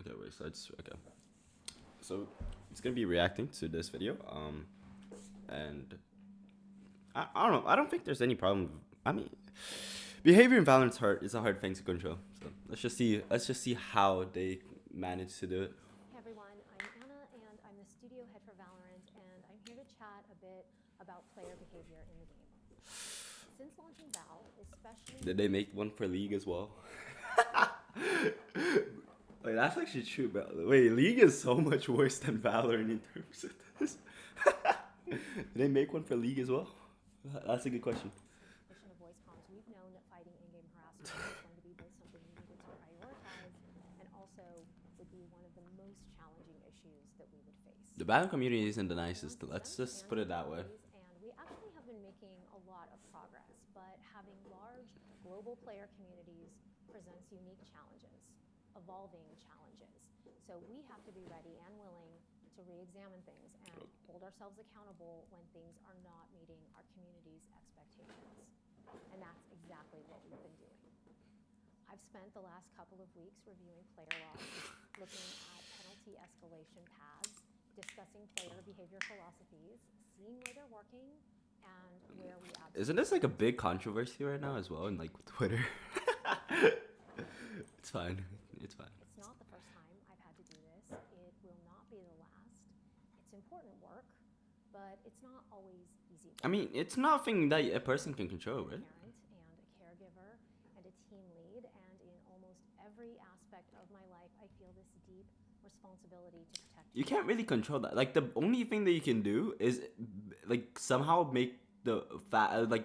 Okay, wait. So it's okay. So it's gonna be reacting to this video. And I don't know. I don't think there's any problem. I mean, behavior in Valorant's hard. It's a hard thing to control. So let's just see. Let's just see how they manage to do it. Hey everyone, I'm Anna and I'm the studio head for Valorant and I'm here to chat a bit about player behavior in the game. Since launching Val, especially... Did they make one for League as well? Wait, that's actually true, bro. Wait, League is so much worse than Valorant in terms of this. Did they make one for League as well? That's a good question. of voice comms, we've known that fighting in-game harassment is going to be both something we needed to prioritize and also would be one of the most challenging issues that we would face. The Valorant community isn't the nicest. Let's just put it that way. And we actually have been making a lot of progress, but having large global player communities presents unique challenges, evolving challenges. So we have to be ready and willing to re-examine things and hold ourselves accountable when things are not meeting our community's expectations. And that's exactly what we've been doing. I've spent the last couple of weeks reviewing player logs, looking at penalty escalation paths, discussing player behavior philosophies, seeing where they're working, and where we absolutely... Isn't this like a big controversy right now as well in like Twitter? It's fine. It's fine. It's not the first time I've had to do this. It will not be the last. It's important work, but it's not always easy work. I mean, it's nothing that a person can control, right? A parent and a caregiver and a team lead, and in almost every aspect of my life, I feel this deep responsibility to protect. You can't really control that. Like the only thing that you can do is like somehow make the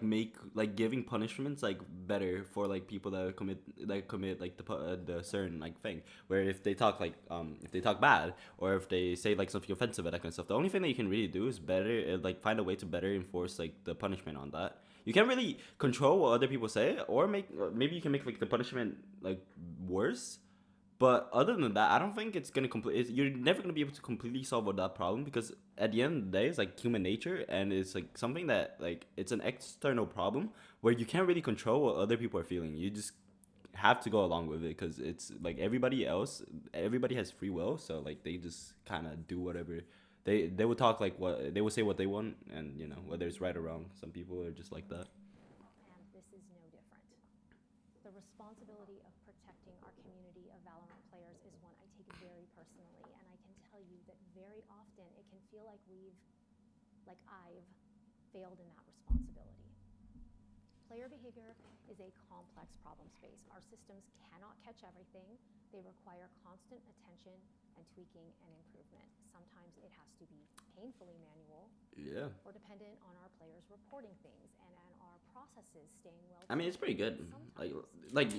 make giving punishments like better for like people that commit like the certain like thing. Where if they talk if they talk bad or if they say like something offensive and that kind of stuff, the only thing that you can really do is better like find a way to better enforce like the punishment on that. You can't really control what other people say or maybe you can make like the punishment like worse. But other than that, I don't think it's gonna you're never gonna be able to completely solve that problem because at the end of the day, it's like human nature, and it's like something that like it's an external problem where you can't really control what other people are feeling. You just have to go along with it because it's like everybody has free will, so like they just kind of do whatever they would talk like what they would say what they want, and you know whether it's right or wrong. Some people are just like that. And this is no different. The responsibility of protecting our community of Valorant players is one I take very personally, and I can tell you that very often it can feel like I've failed in that responsibility. Player behavior is a complex problem space. Our systems cannot catch everything. They require constant attention and tweaking and improvement. Sometimes it has to be painfully manual, Yeah. or dependent on our players reporting things and our processes staying well. I mean, it's pretty good. Like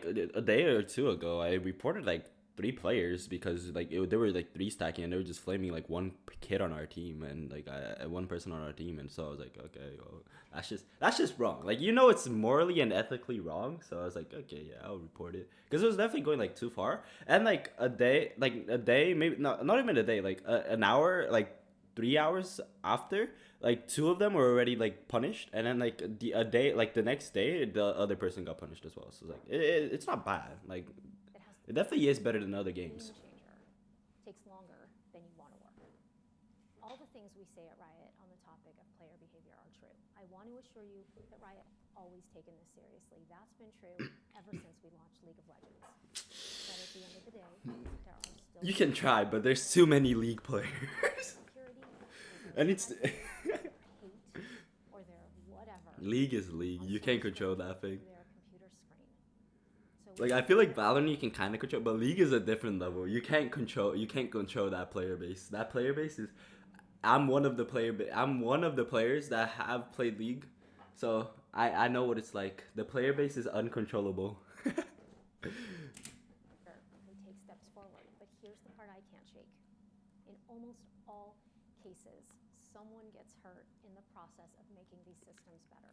a day or two ago, I reported like 3 players because there were like 3 stacking and they were just flaming like one kid on our team and like one person on our team, and so I was like, okay, well, that's just wrong. Like it's morally and ethically wrong. So I was like, okay, yeah, I'll report it because it was definitely going like too far. And like a day, maybe not even a day, like an hour, like 3 hours after, like 2 of them were already like punished, and then like the next day the other person got punished as well. So like it's not bad. Like it definitely is better than other games. Game changer. Takes longer than you want to work. All the things we say at Riot on the topic of player behavior are true. I want to assure you that Riot always taken this seriously. That's been true ever since we launched League of Legends. But at the end of the day, there are still... You can try, but there's too many League players. And it's hate or their whatever. League is League. You can't control that thing. Their computer screen. Like I feel like Valorant you can kind of control, but League is a different level. You can't control that player base. That player base is. I'm one of the players that have played League, so I know what it's like. The player base is uncontrollable. We take steps forward, but here's the part I can't shake. In almost all cases, someone gets hurt in the process of making these systems better.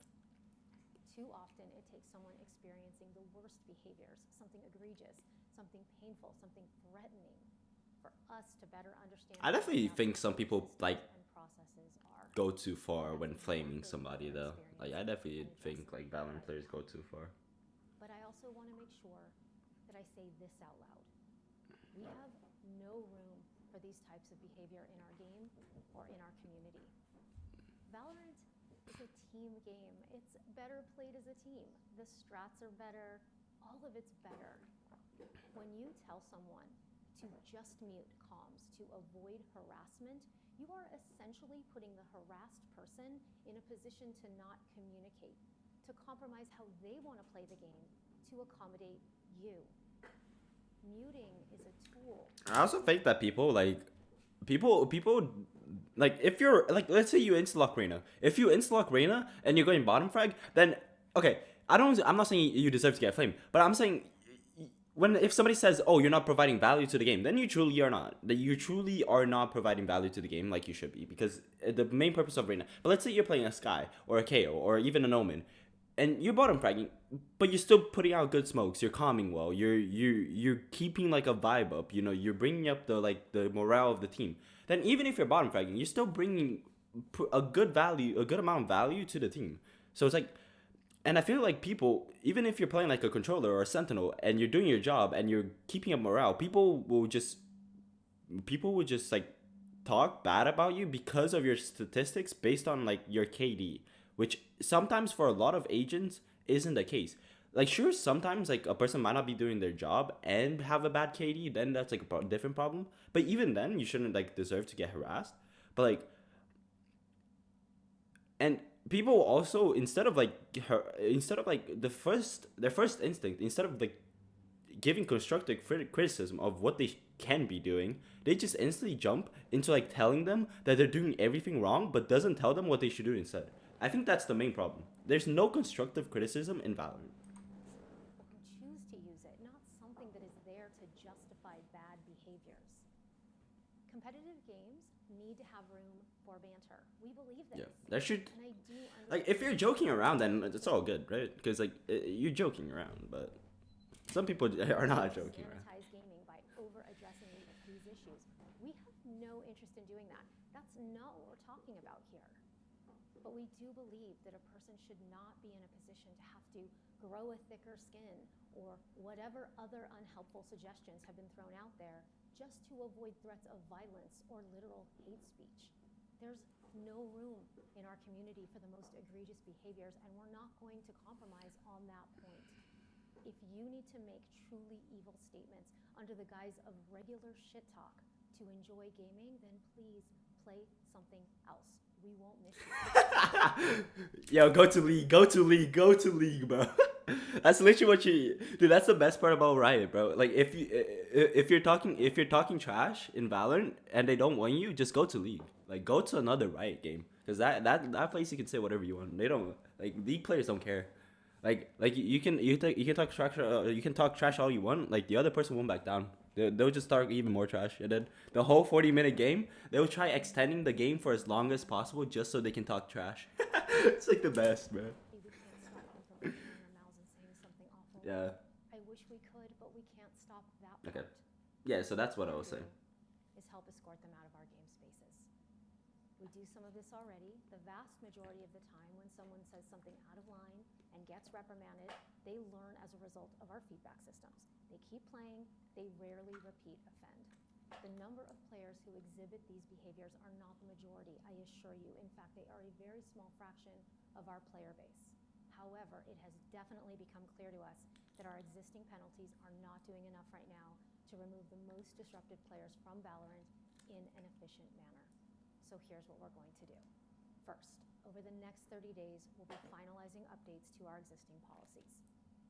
Too often, it takes someone experiencing the worst behaviors, something egregious, something painful, something threatening, for us to better understand. I definitely think some people like go too far when flaming somebody though. Like I definitely think like Valorant players go too far. But I also want to make sure that I say this out loud. We have no room for these types of behavior in our game or in our community. Valorant is a team game. It's better played as a team. The strats are better. All of it's better. When you tell someone to just mute comms to avoid harassment, you are essentially putting the harassed person in a position to not communicate, to compromise how they want to play the game, to accommodate you. Muting is a tool. I also think that people like if you're like, let's say you insta-lock Reyna. If you insta-lock Reyna and you're going bottom frag, then okay, I'm not saying you deserve to get flamed, but I'm saying if somebody says, oh, you're not providing value to the game, then you truly are not. That you truly are not providing value to the game like you should be, because the main purpose of Reyna. But let's say you're playing a Sky or a KO or even an Omen, and you're bottom fragging, but you're still putting out good smokes. You're calming well. You're keeping like a vibe up. You know, you're bringing up the morale of the team. Then even if you're bottom fragging, you're still bringing a good amount of value to the team. So it's like, and I feel like people, even if you're playing like a controller or a sentinel and you're doing your job and you're keeping up morale, people will just like talk bad about you because of your statistics based on like your KD, which sometimes for a lot of agents isn't the case. Like, sure, sometimes like a person might not be doing their job and have a bad KD, then that's like a different problem. But even then, you shouldn't like deserve to get harassed. But like, and people also, instead of like their first instinct, instead of like giving constructive criticism of what they can be doing, they just instantly jump into like telling them that they're doing everything wrong, but doesn't tell them what they should do instead. I think that's the main problem. There's no constructive criticism in Valorant. Who choose to use it, not something that is there to justify bad behaviors. Competitive games need to have room for banter. We believe this. Yeah, that should. And I do Like, if you're joking around, then it's all good, right? Because like you're joking around, but some people are not joking around. Sanitize gaming by over-addressing these issues. We have no interest in doing that. That's not what we're talking about here. But we do believe that a person should not be in a position to have to grow a thicker skin or whatever other unhelpful suggestions have been thrown out there just to avoid threats of violence or literal hate speech. There's no room in our community for the most egregious behaviors, and we're not going to compromise on that point. If you need to make truly evil statements under the guise of regular shit talk to enjoy gaming, then please play something else. We won't miss you. Yo, go to league, bro. That's literally what dude. That's the best part about Riot, bro. Like, if you're talking trash in Valorant and they don't want you, just go to league. Like, go to another Riot game, because that place you can say whatever you want. They don't, like, league players don't care. Like you can talk trash all you want. Like, the other person won't back down. They'll just start even more trash, and then the whole 40-minute game, they'll try extending the game for as long as possible just so they can talk trash. It's like the best, bro. We can't stop them from opening their mouths and saying something awful. Yeah. I wish we could, but we can't stop that part. Okay. Yeah, so that's what I was saying. Is help escort them out of our game spaces. We do some of this already. The vast majority of the time when someone says something out of line and gets reprimanded, they learn as a result of our feedback systems. They keep playing, they rarely repeat offend. The number of players who exhibit these behaviors are not the majority, I assure you. In fact, they are a very small fraction of our player base. However, it has definitely become clear to us that our existing penalties are not doing enough right now to remove the most disruptive players from Valorant in an efficient manner. So here's what we're going to do. First, over the next 30 days, we'll be finalizing updates to our existing policies.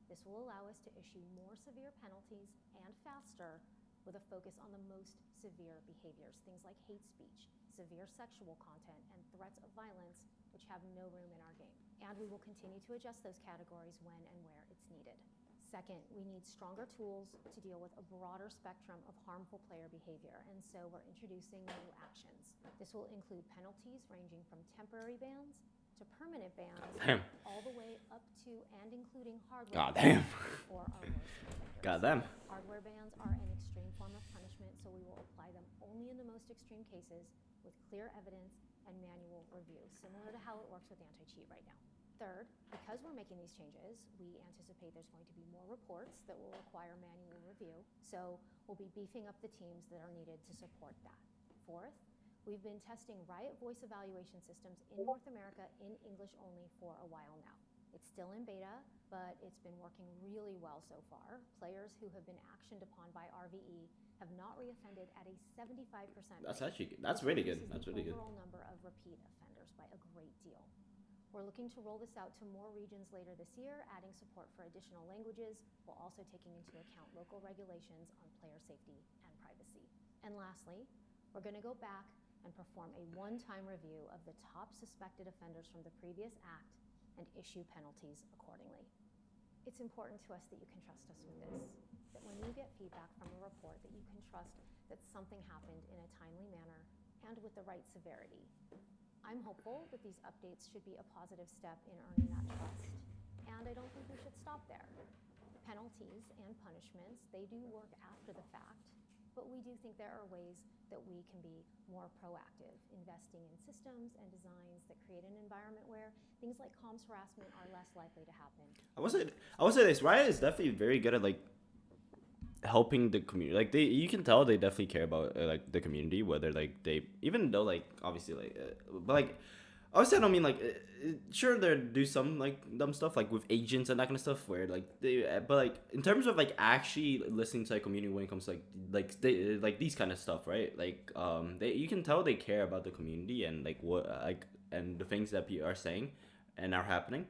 This will allow us to issue more severe penalties and faster, with a focus on the most severe behaviors, things like hate speech, severe sexual content, and threats of violence, which have no room in our game. And we will continue to adjust those categories when and where it's needed. Second, we need stronger tools to deal with a broader spectrum of harmful player behavior, and so we're introducing new actions. This will include penalties ranging from temporary bans to permanent bans, all the way up to and including hardware bans for our worst offenders. God damn. Hardware bans are an extreme form of punishment, so we will apply them only in the most extreme cases with clear evidence and manual review, similar to how it works with anti-cheat right now. Third, because we're making these changes, we anticipate there's going to be more reports that will require manual review, so we'll be beefing up the teams that are needed to support that. Fourth, we've been testing Riot voice evaluation systems in North America in English only for a while now. It's still in beta, but it's been working really well so far. Players who have been actioned upon by RVE have not reoffended at a 75% rate. That's really good. That's really good. Overall number of repeat offenders by a great deal. We're looking to roll this out to more regions later this year, adding support for additional languages, while also taking into account local regulations on player safety and privacy. And lastly, we're going to go back and perform a one-time review of the top suspected offenders from the previous act and issue penalties accordingly. It's important to us that you can trust us with this, that when you get feedback from a report that you can trust that something happened in a timely manner and with the right severity. I'm hopeful that these updates should be a positive step in earning that trust, and I don't think we should stop there. Penalties and punishments, they do work after the fact, but we do think there are ways that we can be more proactive, investing in systems and designs that create an environment where things like comms harassment are less likely to happen. I will say this: Riot is definitely very good at like helping the community. Like you can tell they definitely care about like the community, whether like they, even though like obviously like, but like obviously I don't mean like sure they do some like dumb stuff like with agents and that kind of stuff where like they, but like in terms of like actually listening to the community when it comes to like these kind of stuff, right? Like they, you can tell they care about the community and like what like and the things that people are saying and are happening.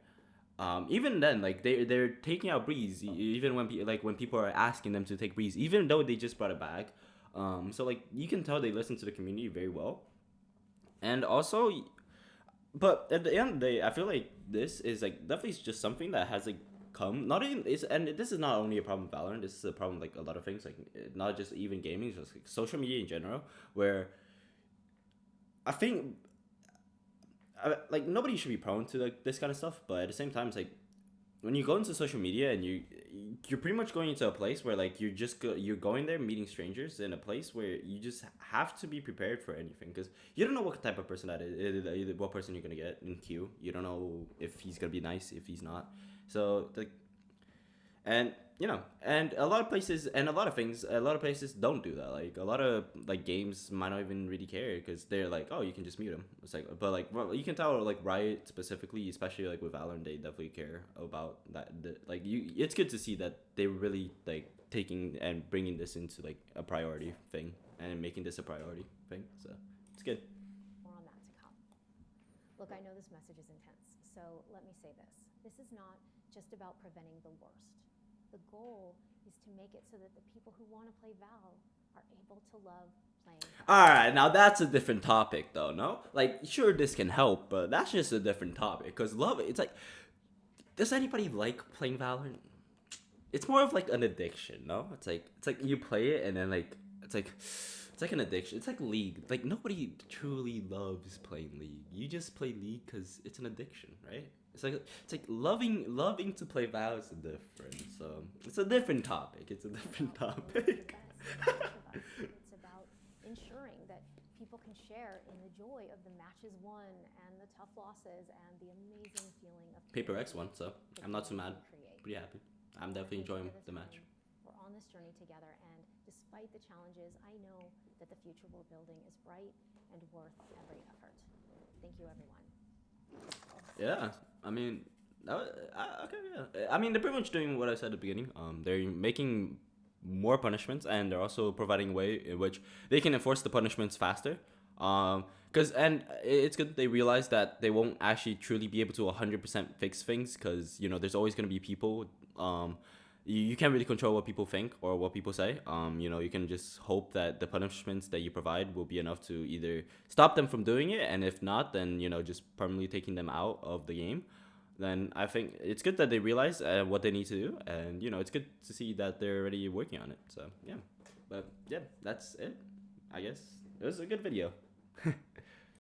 Even then, like they're taking out Breeze even when people are asking them to take Breeze, even though they just brought it back. So like you can tell they listen to the community very well, and also, but at the end of the day, I feel like this is like definitely just something that has like come not even is, and this is not only a problem with Valorant. This is a problem like a lot of things, like not just even gaming, it's just like social media in general, where I think like nobody should be prone to like this kind of stuff, but at the same time it's like when you go into social media and you're pretty much going into a place where like you're going there meeting strangers in a place where you just have to be prepared for anything, because you don't know what type of person that is, what person you're gonna get in queue. You don't know if he's gonna be nice, if he's not. So like, and you know, and a lot of places and a lot of things, a lot of places don't do that. Like a lot of like games might not even really care because they're like, oh, you can just mute him. It's like, but like well, you can tell like Riot specifically, especially like with Valorant, they definitely care about that. Like it's good to see that they really like taking and bringing this into like a priority thing and making this a priority thing. So it's good. More on that to come. Look, I know this message is intense, so let me say this. This is not just about preventing the worst. The goal is to make it so that the people who want to play Val are able to love playing Val. All right, now that's a different topic, though. No, like sure this can help, but that's just a different topic. Cause love, it's like, does anybody like playing Valorant? It's more of like an addiction, no? It's like you play it and then like it's like an addiction. It's like League. Like nobody truly loves playing League. You just play League because it's an addiction, right? It's like loving to play Val is different. So it's a different topic. It's a different topic. It's about ensuring that people can share in the joy of the matches won and the tough losses and the amazing feeling of Paper X won, so I'm not too mad. Pretty happy. I'm definitely enjoying the match. We're on this journey together, and despite the challenges, I know that the future we're building is bright and worth every effort. Thank you, everyone. Yeah, I mean, okay, yeah. I mean, they're pretty much doing what I said at the beginning. They're making more punishments, and they're also providing a way in which they can enforce the punishments faster. Cause and it's good that they realize that they won't actually truly be able to 100% fix things, cause you know there's always gonna be people. You can't really control what people think or what people say. You know, you can just hope that the punishments that you provide will be enough to either stop them from doing it, and if not, then you know just permanently taking them out of the game. Then I think it's good that they realize what they need to do, and you know it's good to see that they're already working on it. So yeah, but yeah, that's it. I guess it was a good video.